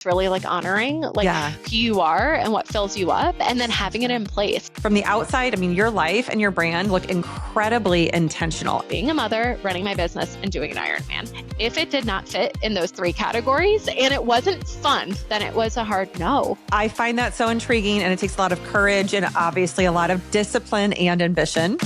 It's really like honoring Yeah. who you are and what fills you up, and then having it in place. From the outside, I mean, your life and your brand look incredibly intentional. Being a mother, running my business, and doing an Ironman. If it did not fit in those three categories and it wasn't fun, then it was a hard no. I find that so intriguing, and it takes a lot of courage and obviously a lot of discipline and ambition.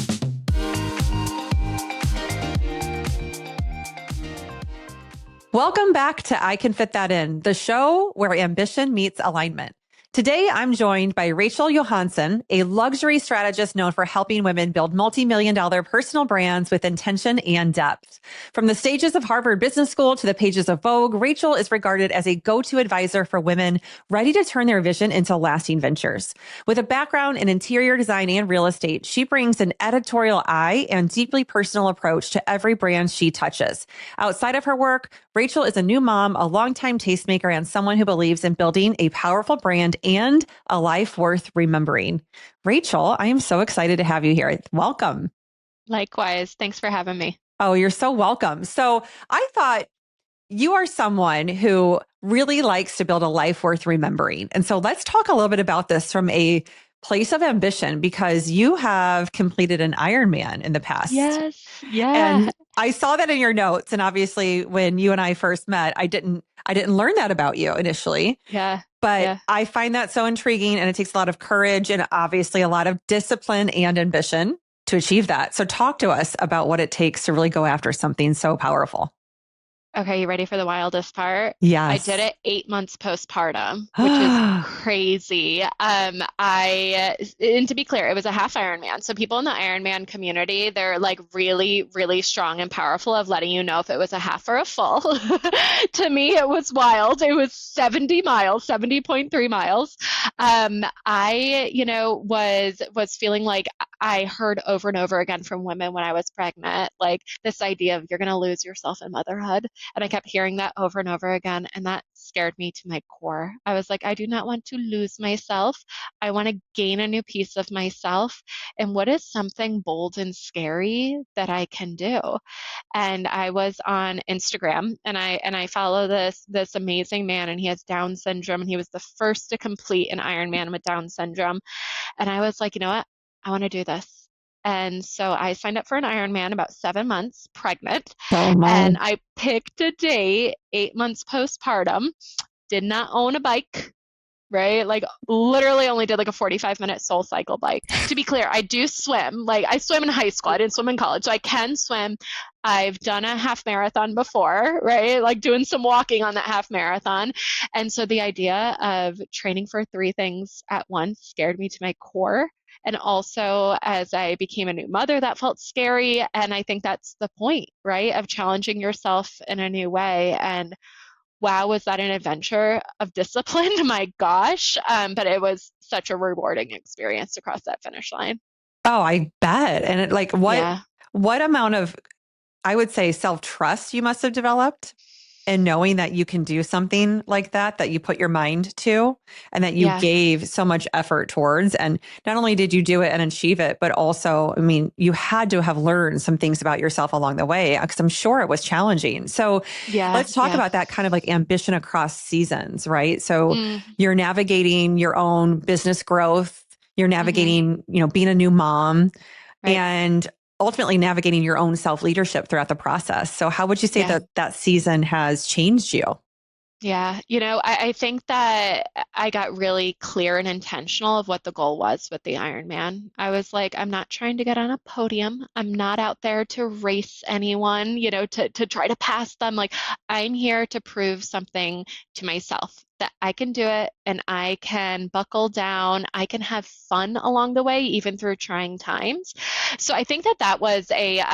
Welcome back to I Can Fit That In, the show where ambition meets alignment. Today, I'm joined by Rachael Johanson, a luxury strategist known for helping women build multi-million-dollar personal brands with intention and depth. From the stages of Harvard Business School to the pages of Vogue, Rachael is regarded as a go-to advisor for women ready to turn their vision into lasting ventures. With a background in interior design and real estate, she brings an editorial eye and deeply personal approach to every brand she touches. Outside of her work, Rachael is a new mom, a longtime tastemaker, and someone who believes in building a powerful brand and a life worth remembering. Rachael, I am so excited to have you here. Welcome. Likewise. Thanks for having me. Oh, you're so welcome. So I thought you are someone who really likes to build a life worth remembering. And so let's talk a little bit about this from a place of ambition, because you have completed an Ironman in the past. Yes. Yeah. And I saw that in your notes. And obviously when you and I first met, I didn't learn that about you initially. Yeah. But yeah. I find that so intriguing, and it takes a lot of courage and obviously a lot of discipline and ambition to achieve that. So talk to us about what it takes to really go after something so powerful. Okay, you ready for the wildest part? Yes. I did it 8 months postpartum, which is crazy. And to be clear, it was a half Ironman. So people in the Ironman community, they're like really, really strong and powerful of letting you know if it was a half or a full. To me, it was wild. It was 70 miles, 70.3 miles. I, was feeling like I heard over and over again from women when I was pregnant, like this idea of you're going to lose yourself in motherhood. And I kept hearing that over and over again. And that scared me to my core. I was like, I do not want to lose myself. I want to gain a new piece of myself. And what is something bold and scary that I can do? And I was on Instagram, and I follow this amazing man, and he has Down syndrome, and he was the first to complete an Ironman with Down syndrome. And I was like, you know what? I want to do this. And so I signed up for an Ironman about 7 months pregnant. And I picked a day, 8 months postpartum, did not own a bike, right? Like literally only did like a 45-minute soul cycle bike. To be clear, I do swim. Like I swim in high school. I didn't swim in college. So I can swim. I've done a half marathon before, right? Like doing some walking on that half marathon. And so the idea of training for 3 things at once scared me to my core. And also, as I became a new mother, that felt scary. And I think that's the point, right? Of challenging yourself in a new way. And wow, was that an adventure of discipline? My gosh. But it was such a rewarding experience to cross that finish line. Oh, I bet. And it, like, what amount of, I would say, self-trust you must have developed, and knowing that you can do something like that you put your mind to, and that you gave so much effort towards. And not only did you do it and achieve it, but also, I mean, you had to have learned some things about yourself along the way, because I'm sure it was challenging. So let's talk about that kind of like ambition across seasons, right? So you're navigating your own business growth, you're navigating, being a new mom, and ultimately navigating your own self-leadership throughout the process. So how would you say that season has changed you? Yeah. I think that I got really clear and intentional of what the goal was with the Ironman. I was like, I'm not trying to get on a podium. I'm not out there to race anyone, to try to pass them. Like, I'm here to prove something to myself, that I can do it, and I can buckle down. I can have fun along the way, even through trying times. So I think that was a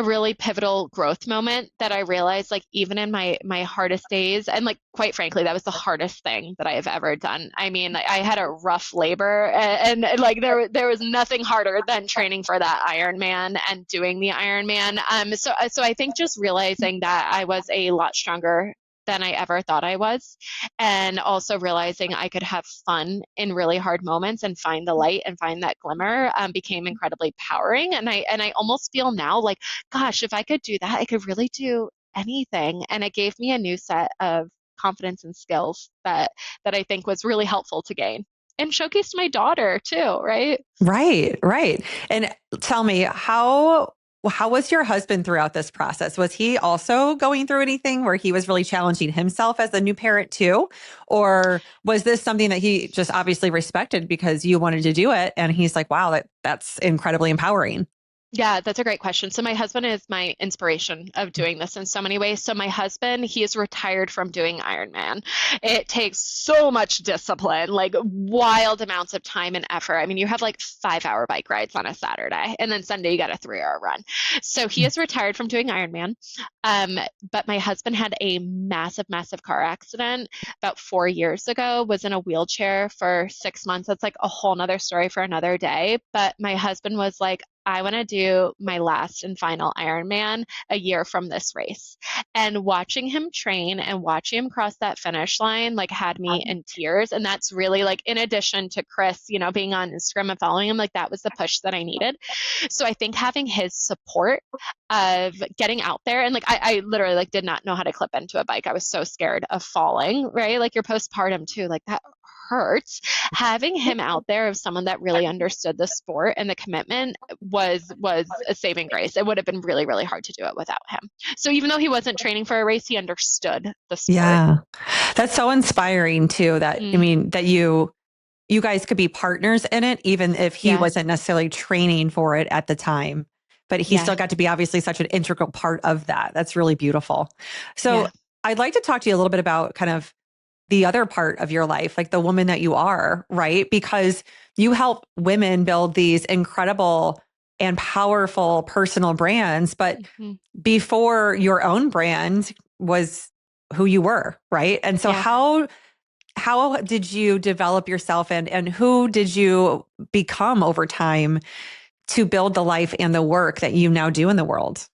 really pivotal growth moment that I realized, like, even in my hardest days, and like, quite frankly, that was the hardest thing that I have ever done. I mean, I had a rough labor, and like there was nothing harder than training for that Ironman and doing the Ironman. So I think just realizing that I was a lot stronger than I ever thought I was. And also realizing I could have fun in really hard moments and find the light and find that glimmer became incredibly powering. And I almost feel now like, gosh, if I could do that, I could really do anything. And it gave me a new set of confidence and skills that I think was really helpful to gain and showcased my daughter too, right? Right, right. And tell me, how was your husband throughout this process? Was he also going through anything where he was really challenging himself as a new parent too? Or was this something that he just obviously respected because you wanted to do it and he's like, wow, that's incredibly empowering. Yeah, that's a great question. So my husband is my inspiration of doing this in so many ways. So my husband, he is retired from doing Ironman. It takes so much discipline, like wild amounts of time and effort. I mean, you have like 5 hour bike rides on a Saturday, and then Sunday you got a 3 hour run. So he is retired from doing Ironman. But my husband had a massive, massive car accident about 4 years ago, was in a wheelchair for 6 months. That's like a whole nother story for another day. But my husband was like, I want to do my last and final Ironman a year from this race. And watching him train and watching him cross that finish line like had me in tears. And that's really like in addition to Chris, being on Instagram and following him, like that was the push that I needed. So I think having his support of getting out there and like I literally like did not know how to clip into a bike. I was so scared of falling, right? Like you're postpartum too, like that hurts. Having him out there of someone that really understood the sport and the commitment was a saving grace. It would have been really, really hard to do it without him. So even though he wasn't training for a race, he understood the sport. Yeah. That's so inspiring too, that, I Mm, mean, that you guys could be partners in it, even if he yeah, wasn't necessarily training for it at the time, but he yeah, still got to be obviously such an integral part of that. That's really beautiful. So yeah. I'd like to talk to you a little bit about kind of the other part of your life, like the woman that you are, right? Because you help women build these incredible and powerful personal brands, but Hmm. before your own brand was who you were, right? And so Yeah. how did you develop yourself and who did you become over time to build the life and the work that you now do in the world?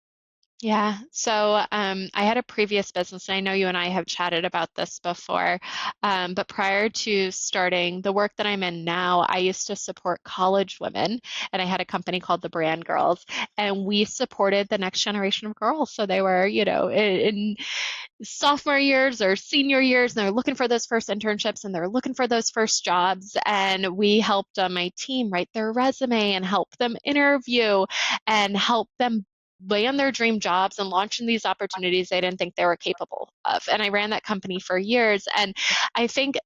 Yeah. So I had a previous business, and I know you and I have chatted about this before. But prior to starting the work that I'm in now, I used to support college women, and I had a company called the Brand Girls, and we supported the next generation of girls. So they were, in sophomore years or senior years, and they're looking for those first internships and they're looking for those first jobs. And we helped my team write their resume and help them interview and help them land their dream jobs and launch in these opportunities they didn't think they were capable of. And I ran that company for years. And I think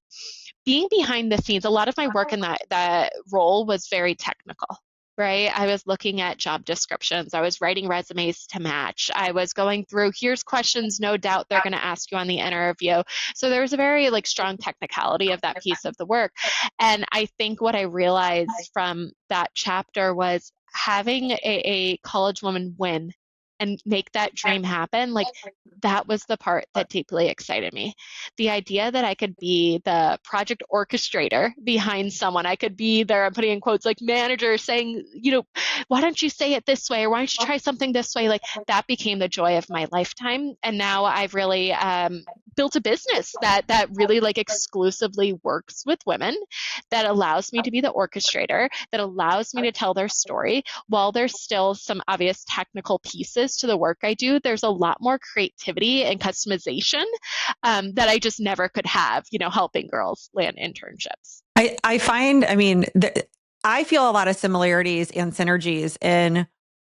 being behind the scenes, a lot of my work in that role was very technical. Right. I was looking at job descriptions. I was writing resumes to match. I was going through, here's questions, no doubt they're going to ask you on the interview. So there was a very like strong technicality of that piece of the work. And I think what I realized from that chapter was having a college woman win and make that dream happen. Like that was the part that deeply excited me. The idea that I could be the project orchestrator behind someone, I could be there, I'm putting in quotes like manager saying, why don't you say it this way? Or why don't you try something this way? Like that became the joy of my lifetime. And now I've really built a business that really like exclusively works with women, that allows me to be the orchestrator, that allows me to tell their story. While there's still some obvious technical pieces to the work I do, there's a lot more creativity and customization that I just never could have, helping girls land internships. I find, I mean, I feel a lot of similarities and synergies in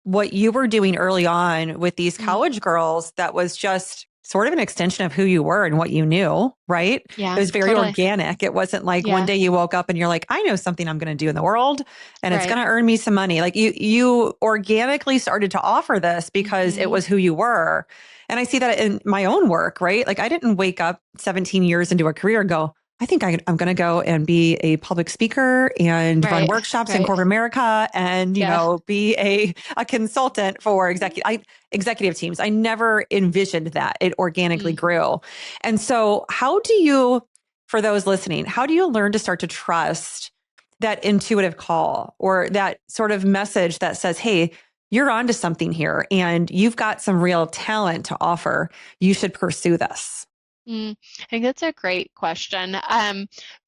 what you were doing early on with these Mm, college girls that was just sort of an extension of who you were and what you knew, right? It yeah, was very totally. organic. It wasn't like one Yeah, day you woke up and you're like, I know something I'm going to do in the world and it's right. going to earn me some money. Like you organically started to offer this because it Hmm. was who you were. And I see that in my own work, right? Like I didn't wake up 17 years into a career and go, I think I'm going to go and be a public speaker and run Right, workshops in right. corporate America and, Yeah. be a consultant for executive teams. I never envisioned that. It organically Mm. grew. And so how do you, for those listening, how do you learn to start to trust that intuitive call or that sort of message that says, hey, you're onto something here and you've got some real talent to offer. You should pursue this. I think that's a great question.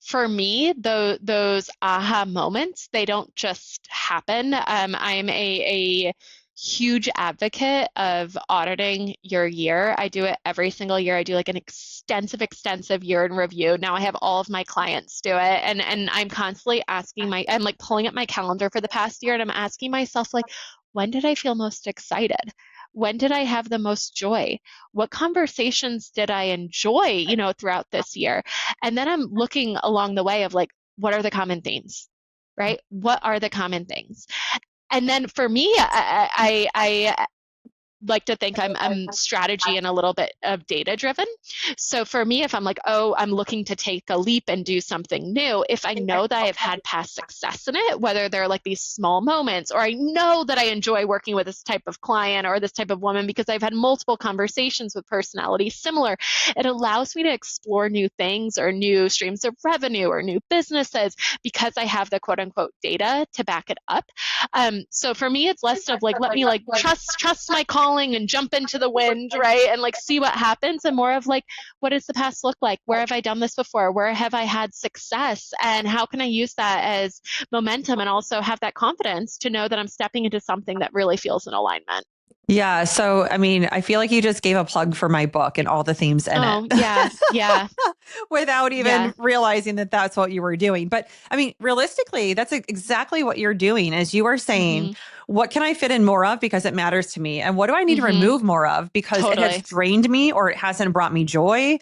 For me, those aha moments, they don't just happen. I'm a huge advocate of auditing your year. I do it every single year. I do like an extensive year in review. Now I have all of my clients do it, and I'm constantly I'm like pulling up my calendar for the past year, and I'm asking myself like, when did I feel most excited? When did I have the most joy? What conversations did I enjoy, throughout this year? And then I'm looking along the way of like, what are the common themes, right? What are the common things? And then for me, I like to think I'm strategy and a little bit of data driven. So for me, if I'm like, oh, I'm looking to take a leap and do something new, if I know that I have had past success in it, whether they're like these small moments, or I know that I enjoy working with this type of client or this type of woman because I've had multiple conversations with personalities similar, it allows me to explore new things or new streams of revenue or new businesses because I have the quote unquote data to back it up. So for me, it's less of like, let me like trust my calling and jump into the wind, right? And like see what happens, and more of like, what does the past look like? Where have I done this before? Where have I had success? And how can I use that as momentum and also have that confidence to know that I'm stepping into something that really feels in alignment? Yeah. So, I mean, I feel like you just gave a plug for my book and all the themes in it Oh, yeah, yeah, without yeah. even realizing that that's what you were doing. But I mean, realistically, that's exactly what you're doing as you are saying, Mm-hmm. what can I fit in more of because it matters to me? And what do I need to Mm-hmm. remove more of because it has Totally. drained me or it hasn't brought me joy?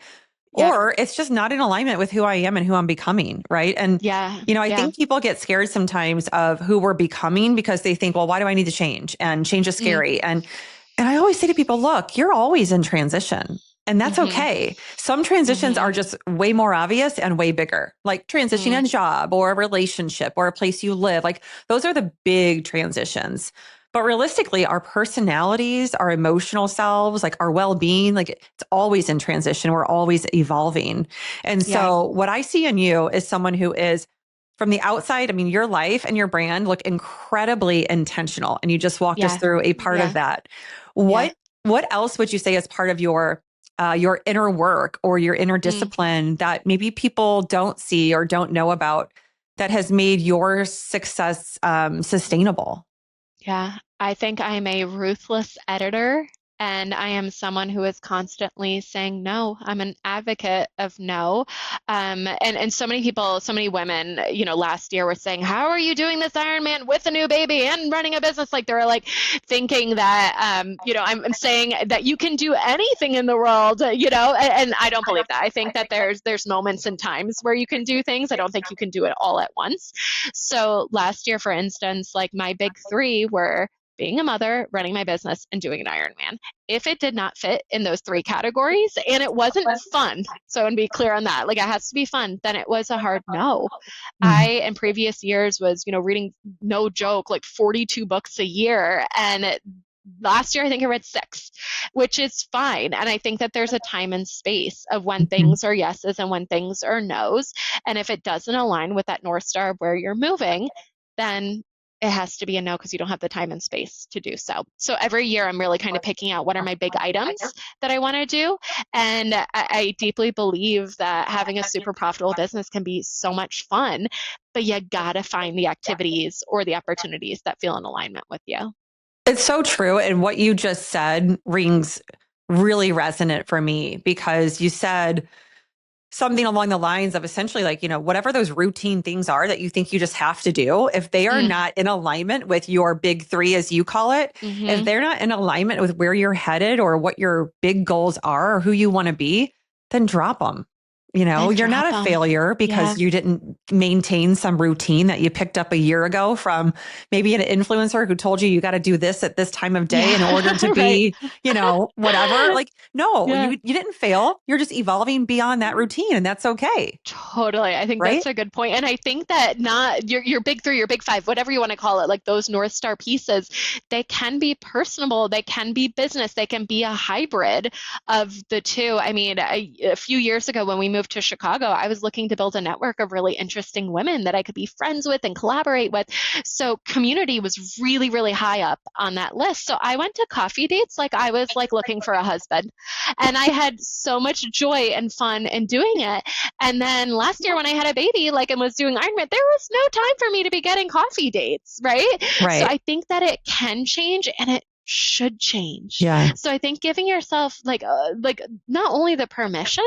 Yep. Or it's just not in alignment with who I am and who I'm becoming. Right. And, Yeah. I Yeah. think people get scared sometimes of who we're becoming because they think, well, why do I need to change? And change is Mm. scary. And I always say to people, look, you're always in transition. And that's Mm-hmm. okay. Some transitions Mm-hmm. are just way more obvious and way bigger, like transitioning Mm. a job or a relationship or a place you live. Like those are the big transitions. But realistically, our personalities, our emotional selves, like our well being, like it's always in transition. We're always evolving. And Yeah. so, what I see in you is someone who is from the outside. I mean, your life and your brand look incredibly intentional. And you just walked us Yeah. through a part of Yeah. that. Yeah. What else would you say is part of your inner work or your inner Mm. discipline that maybe people don't see or don't know about that has made your success sustainable? Yeah, I think I am a ruthless editor, and I am someone who is constantly saying no. I'm an advocate of no. And so many people, so many women, last year were saying, how are you doing this Ironman with a new baby and running a business? Like they were like thinking that, I'm saying that you can do anything in the world, and I don't believe that. I think that there's moments and times where you can do things. I don't think you can do it all at once. So last year, for instance, like my big three were being a mother, running my business, and doing an Ironman. If it did not fit in those three categories and it wasn't fun, so and be clear on that, like it has to be fun, then it was a hard no. Mhm. In previous years was, reading, no joke, like 42 books a year. And last year, I think I read six, which is fine. And I think that there's a time and space of when Mhm. things are yeses and when things are nos. And if it doesn't align with that North Star of where you're moving, then it has to be a no because you don't have the time and space to do so. So every year, I'm really kind of picking out what are my big items that I want to do. And I deeply believe that having a super profitable business can be so much fun, but you got to find the activities or the opportunities that feel in alignment with you. It's so true. And what you just said rings really resonant for me because you said something along the lines of essentially like, whatever those routine things are that you think you just have to do, if they are Mm, not in alignment with your big three, as you call it, if hmm. they're not in alignment with where you're headed or what your big goals are or who you want to be, then drop them. Then You're not drop a them. failure Yeah. because you didn't maintain some routine that you picked up a year ago from maybe an influencer who told you you got to do this at this time of day in order to Yeah. Right. be, whatever. Like, no, Yeah. you didn't fail. You're just evolving beyond that routine, and that's okay. Totally. I think Right? that's a good point. And I think that not your big three, your big five, whatever you want to call it, like those North Star pieces, they can be personable, they can be business, they can be a hybrid of the two. I mean, a few years ago when we moved moved to Chicago, I was looking to build a network of really interesting women that I could be friends with and collaborate with. So community was really, really high up on that list. So I went to coffee dates like I was like looking for a husband. And I had so much joy and fun in doing it. And then last year when I had a baby, like and was doing Ironman, there was no time for me to be getting coffee dates, right? So Right. I think that it can change and it should change. Yeah. So I think giving yourself like not only the permission,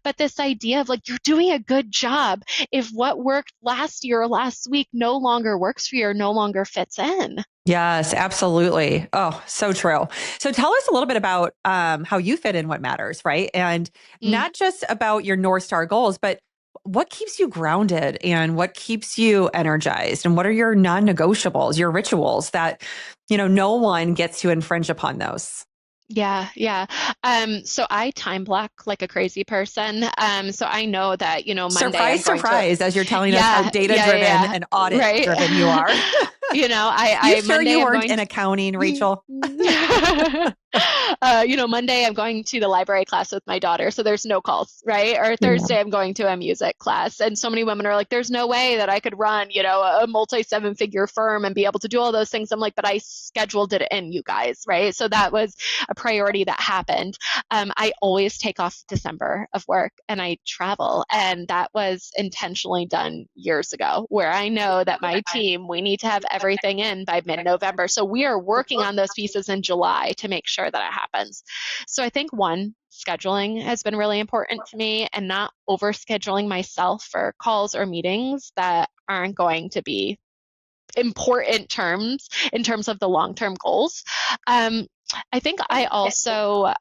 but this idea of like you're doing a good job if what worked last year or last week no longer works for you or no longer fits in. Yes, absolutely. Oh, so true. So tell us a little bit about how you fit in what matters, right? And Mm. not just about your North Star goals, but what keeps you grounded and what keeps you energized and what are your non-negotiables, your rituals that, no one gets to infringe upon those. Yeah, yeah. So I time block like a crazy person. So I know that, Monday I'm Surprise, going to, surprise, as you're telling us how yeah, data yeah, driven yeah, and yeah. audit Right. driven you are. You I sure you Monday I'm weren't going in accounting, to, Rachel? Monday I'm going to the library class with my daughter, so there's no calls, right? Or Yeah. Thursday I'm going to a music class, and so many women are like, "There's no way that I could run, a multi-seven-figure firm and be able to do all those things." I'm like, "But I scheduled it in, you guys, right?" So that was a priority that happened. I always take off December of work and I travel, and that was intentionally done years ago, where I know that my team we need to have everything in by mid-November, so we are working on those pieces in July to make sure that it happens. So I think one, scheduling has been really important to me and not over scheduling myself for calls or meetings that aren't going to be important terms in terms of the long-term goals. Um, I think I also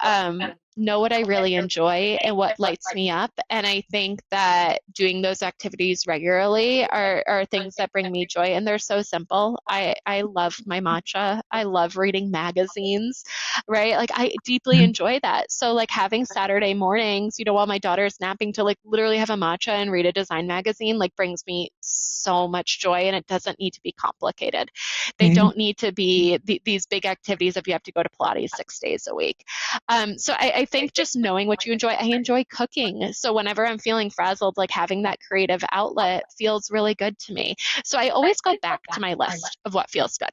know what I really enjoy and what lights me up. And I think that doing those activities regularly are things that bring me joy. And they're so simple. I love my matcha. I love reading magazines, right? Like I deeply enjoy that. So like having Saturday mornings, while my daughter's napping to like literally have a matcha and read a design magazine, like brings me so much joy and it doesn't need to be complicated. They Right. don't need to be these big activities if you have to go to Pilates 6 days a week. So I think just knowing what you enjoy, I enjoy cooking. So whenever I'm feeling frazzled, like having that creative outlet feels really good to me. So I always go back to my list of what feels good.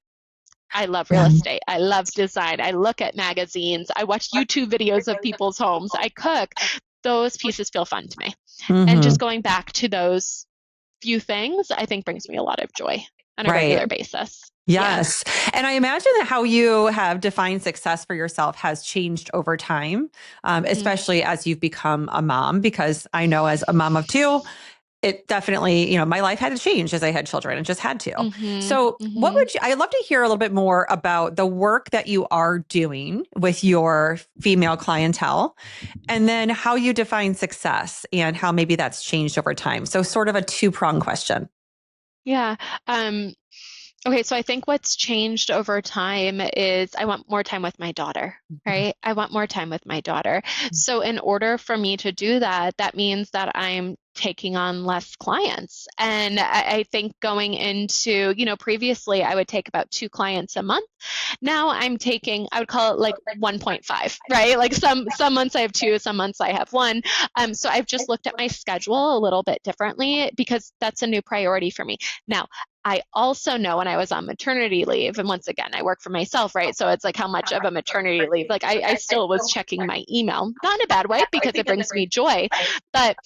I love real Yeah. estate. I love design. I look at magazines. I watch YouTube videos of people's homes. I cook. Those pieces feel fun to me. And Hmm. just going back to those few things, I think brings me a lot of joy on a Right. regular basis. Yeah. Yes. And I imagine that how you have defined success for yourself has changed over time, Mm, especially as you've become a mom, because I know as a mom of two, it definitely, my life had to change as I had children. It just had to. mhm, So, mhm. I'd love to hear a little bit more about the work that you are doing with your female clientele and then how you define success and how maybe that's changed over time. So, sort of a two-pronged question. Yeah. Um, okay, so I think what's changed over time is I want more time with my daughter, right? I want more time with my daughter. So in order for me to do that, that means that I'm taking on less clients. And I think going into, previously I would take about 2 clients a month. Now I'm taking, I would call it like 1.5, right? Like some months I have two, some months I have one. So I've just looked at my schedule a little bit differently because that's a new priority for me. Now, I also know when I was on maternity leave, and once again, I work for myself, right? So it's like how much of a maternity leave, like I still was checking my email, not in a bad way because it brings me joy, but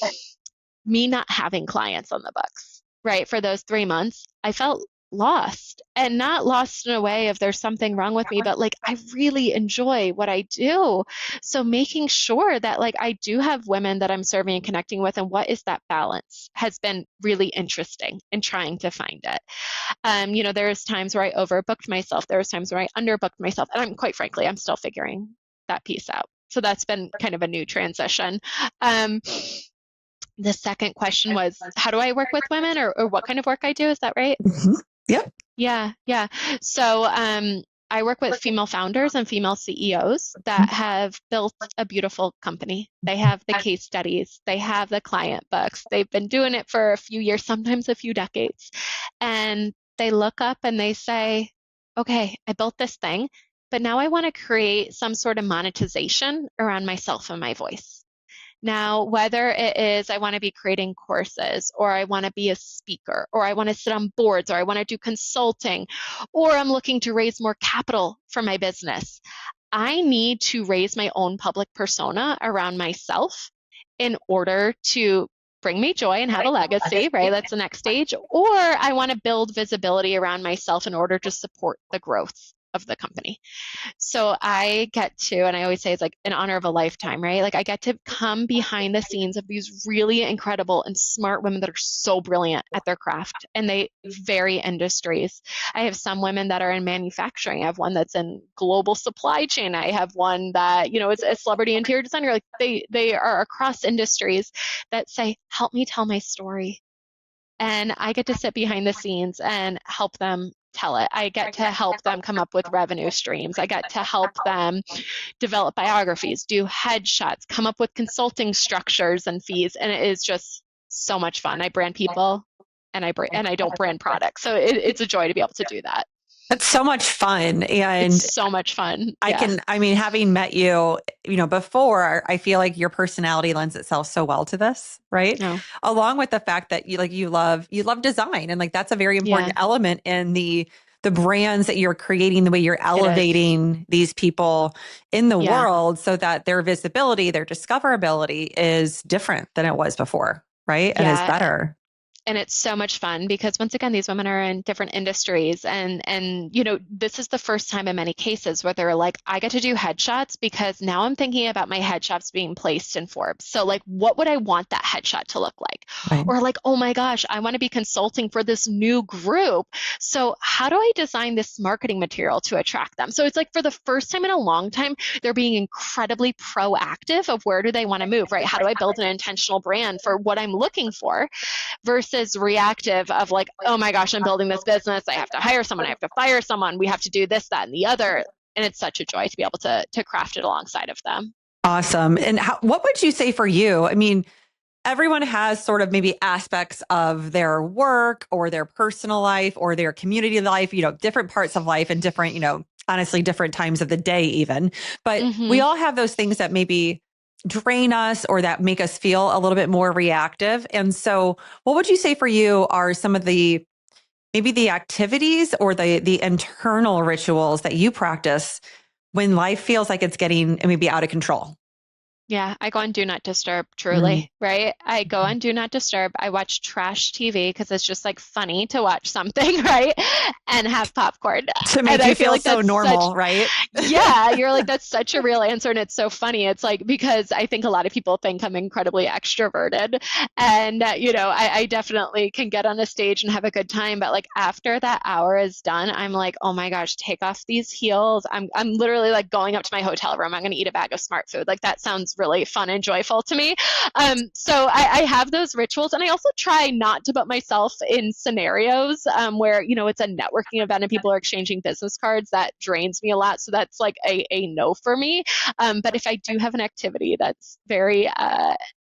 me not having clients on the books, right? For those 3 months, I felt lost and not lost in a way of there's something wrong with me, but like I really enjoy what I do. So making sure that like I do have women that I'm serving and connecting with and what is that balance has been really interesting in trying to find it. There's times where I overbooked myself. There's times where I underbooked myself. And I'm quite frankly, I'm still figuring that piece out. So that's been kind of a new transition. Um, the second question was, how do I work with women or what kind of work I do? Is that right? Mhm. Yep. Yeah, yeah. So I work with female founders and female CEOs that have built a beautiful company. They have the case studies, they have the client books. They've been doing it for a few years, sometimes a few decades. And they look up and they say, okay, I built this thing, but now I want to create some sort of monetization around myself and my voice. Now, whether it is I want to be creating courses, or I want to be a speaker, or I want to sit on boards, or I want to do consulting, or I'm looking to raise more capital for my business, I need to raise my own public persona around myself in order to bring me joy and have a legacy, right? That's the next stage. Or I want to build visibility around myself in order to support the growth of the company. So I get to, and I always say it's like an honor of a lifetime, right? Like I get to come behind the scenes of these really incredible and smart women that are so brilliant at their craft, and they vary industries. I have some women that are in manufacturing. I have one that's in global supply chain. I have one that, is a celebrity interior designer. Like they are across industries that say, help me tell my story. And I get to sit behind the scenes and help them tell it. I get to help them come up with revenue streams. I get to help them develop biographies, do headshots, come up with consulting structures and fees. And it is just so much fun. I brand people, and I don't brand products. So it's a joy to be able to do that. That's so much fun. And it's so much fun. Yeah. Having met you, before, I feel like your personality lends itself so well to this, right? No. Along with the fact that you love design. And like, that's a very important element in the brands that you're creating, the way you're elevating these people in the world so that their visibility, their discoverability is different than it was before, right? And is better. And it's so much fun because once again, these women are in different industries, and this is the first time in many cases where they're like, I get to do headshots because now I'm thinking about my headshots being placed in Forbes. So like, what would I want that headshot to look like? Right. Or like, oh my gosh, I want to be consulting for this new group. So how do I design this marketing material to attract them? So it's like, for the first time in a long time, they're being incredibly proactive of where do they want to move, right? How do I build an intentional brand for what I'm looking for, versus reactive of like, oh my gosh, I'm building this business. I have to hire someone. I have to fire someone. We have to do this, that, and the other. And it's such a joy to be able to craft it alongside of them. Awesome. And what would you say for you? I mean, everyone has sort of maybe aspects of their work or their personal life or their community life, different parts of life and different, honestly, different times of the day even. But we all have those things that maybe drain us or that make us feel a little bit more reactive. And so what would you say for you are some of the, maybe the activities or the internal rituals that you practice when life feels like it's getting maybe out of control? Yeah, I go on Do Not Disturb, truly, right? I go on Do Not Disturb. I watch trash TV because it's just like funny to watch something, right? And have popcorn. To make you feel like so normal, right? Yeah, you're like, that's such a real answer. And it's so funny. It's like, because I think a lot of people think I'm incredibly extroverted. And, I definitely can get on a stage and have a good time. But like after that hour is done, I'm like, oh my gosh, take off these heels. I'm literally like going up to my hotel room. I'm going to eat a bag of smart food. Like that sounds really fun and joyful to me. So I have those rituals, and I also try not to put myself in scenarios where, it's a networking event and people are exchanging business cards. That drains me a lot. So that's like a no for me. But if I do have an activity that's very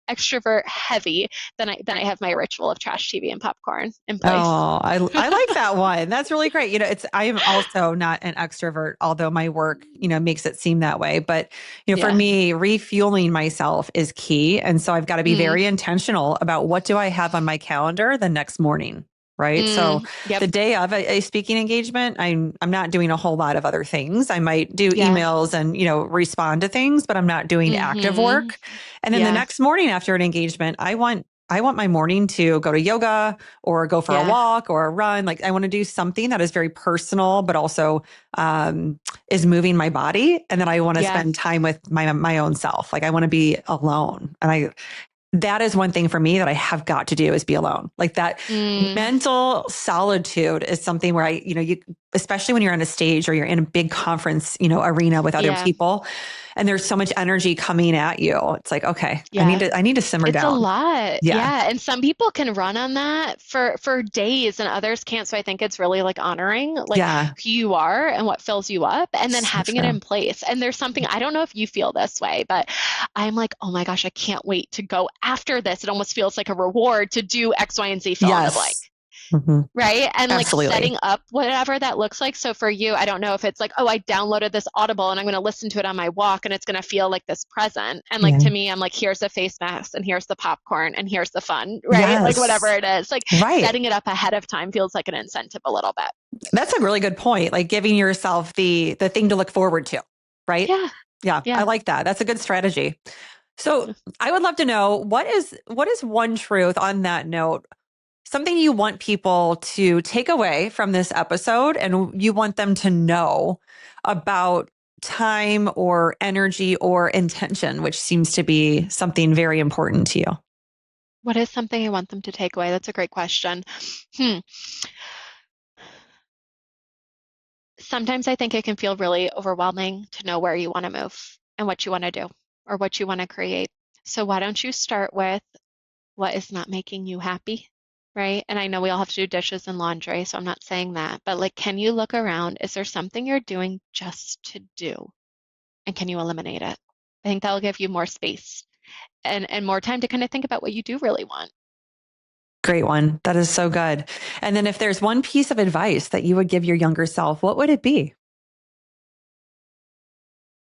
extrovert heavy, then I have my ritual of trash TV and popcorn in place. Oh, I like that one. That's really great. I am also not an extrovert, although my work, makes it seem that way. But, for me, refueling myself is key. And so I've got to be very intentional about what do I have on my calendar the next morning. Right. So the day of a speaking engagement, I'm not doing a whole lot of other things. I might do emails and, respond to things, but I'm not doing active work. And then the next morning after an engagement, I want my morning to go to yoga or go for a walk or a run. Like I want to do something that is very personal, but also is moving my body. And then I want to spend time with my own self. Like I want to be alone. And that is one thing for me that I have got to do is be alone. Like that mental solitude is something where you, especially when you're on a stage or you're in a big conference, arena with other people, and there's so much energy coming at you. It's like, okay, I need to simmer down. It's a lot. Yeah. And some people can run on that for days and others can't. So I think it's really like honoring who you are and what fills you up, and then having it in place. And there's something, I don't know if you feel this way, but I'm like, oh my gosh, I can't wait to go after this. It almost feels like a reward to do X, Y, and Z, fill in the blank. Hmm. right? And like Absolutely. setting up whatever that looks like. So for you, I don't know if it's like, oh, I downloaded this Audible and I'm going to listen to it on my walk and it's going to feel like this present. And like Yeah. to me, I'm like, here's the face mask and here's the popcorn and here's the fun, right? Like whatever Yes. it is. Like Right. setting it up ahead of time feels like an incentive a little bit. That's a really good point. Like giving yourself the thing to look forward to, right? Yeah. Yeah, I Yeah. like that. That's a good strategy. So I would love to know what is one truth on that note, something you want people to take away from this episode and you want them to know about time or energy or intention, which seems to be something very important to you. What is something I want them to take away? That's a great question. Hmm. Sometimes I think it can feel really overwhelming to know where you want to move and what you want to do or what you want to create. So why don't you start with what is not making you happy, right? And I know we all have to do dishes and laundry, so I'm not saying that, but like, can you look around? Is there something you're doing just to do? And can you eliminate it? I think that'll give you more space and more time to kind of think about what you do really want. Great one. That is so good. And then if there's one piece of advice that you would give your younger self, what would it be?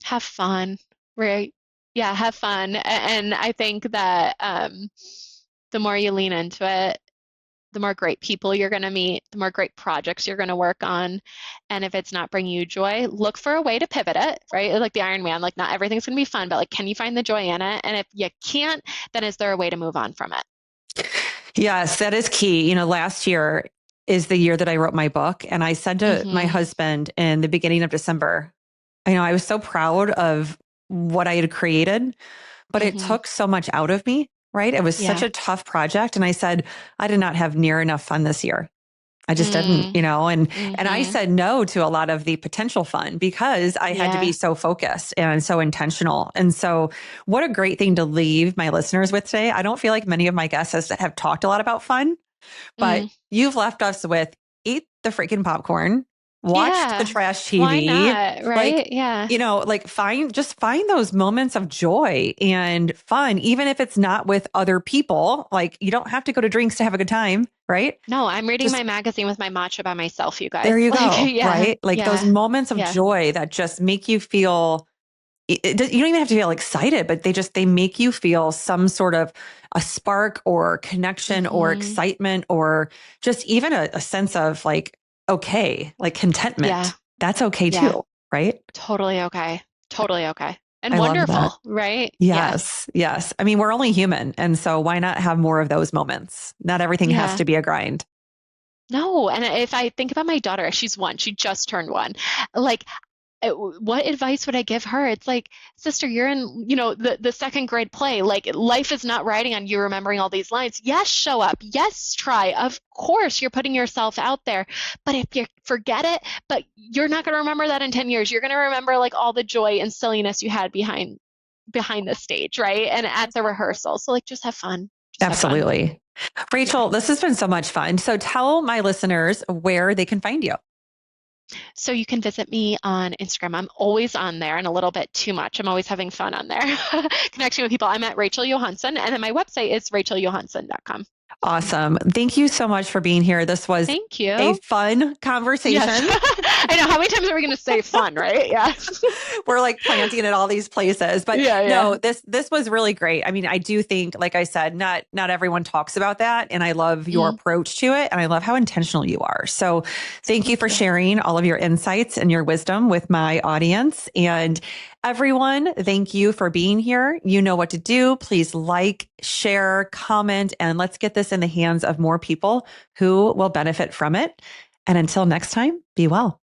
Have fun, right? Yeah, have fun. And I think that the more you lean into it, the more great people you're going to meet, the more great projects you're going to work on. And if it's not bringing you joy, look for a way to pivot it, right? Like the Ironman, like not everything's going to be fun, but like, can you find the joy in it? And if you can't, then is there a way to move on from it? Yes, that is key. Last year is the year that I wrote my book. And I said to my Mm-hmm. husband in the beginning of December, I was so proud of what I had created, but it Mm-hmm. took so much out of me, right? It was such Yeah. a tough project. And I said, I did not have near enough fun this year. I just didn't, Mm. and I Mm-hmm. said no to a lot of the potential fun because I had to be Yeah. so focused and so intentional. And so what a great thing to leave my listeners with today. I don't feel like many of my guests have talked a lot about fun, but Mm. you've left us with eat the freaking popcorn, watch the Yeah. trash Why TV, not? like, Right? Yeah. like find those moments of joy and fun, even if it's not with other people. Like you don't have to go to drinks to have a good time, right? No, I'm reading Just my magazine with my matcha by myself, you there guys. you Like, go, yeah. right? Like those Yeah. moments of Yeah. joy that just make you feel you don't even have to feel excited, but they make you feel some sort of a spark or connection or Mm-hmm. excitement or just even a sense of like, okay, like Yeah. contentment. That's okay Yeah. too, right? Totally okay. Totally okay. And I love that. wonderful, right? Yeah. Yes, yes. I mean, we're only human. And so why not have more of those moments? Not everything has Yeah. to be a grind. No, and if I think about my daughter, she's one, she just turned one. Like, what advice would I give her? It's like, sister, you're in, the second grade play. Like, life is not riding on you remembering all these lines. Yes, show up. Yes, try. Of course, you're putting yourself out there. But if you forget it, but you're not going to remember that in 10 years. You're going to remember like all the joy and silliness you had behind the stage, right? And at the rehearsal. So like, just have fun. Just have fun. Absolutely. Yeah. Rachel, this has been so much fun. So tell my listeners where they can find you. So you can visit me on Instagram. I'm always on there and a little bit too much. I'm always having fun on there, connecting with people. I'm at Rachael Johanson, and then my website is racheljohanson.com. Awesome. Thank you so much for being here. This was Thank a you. fun Yes. conversation. I know. How many times are we going to say fun, right? Yeah. We're like planting it all these places. But Yeah, no, yeah. this was really great. I mean, I do think, like I said, not everyone talks about that. And I love your Mm, approach to it. And I love how intentional you are. So thank you thank for you. sharing all of your insights and your wisdom with my audience. And everyone, thank you for being here. You know what to do. Please like, share, comment, and let's get this in the hands of more people who will benefit from it. And until next time, be well.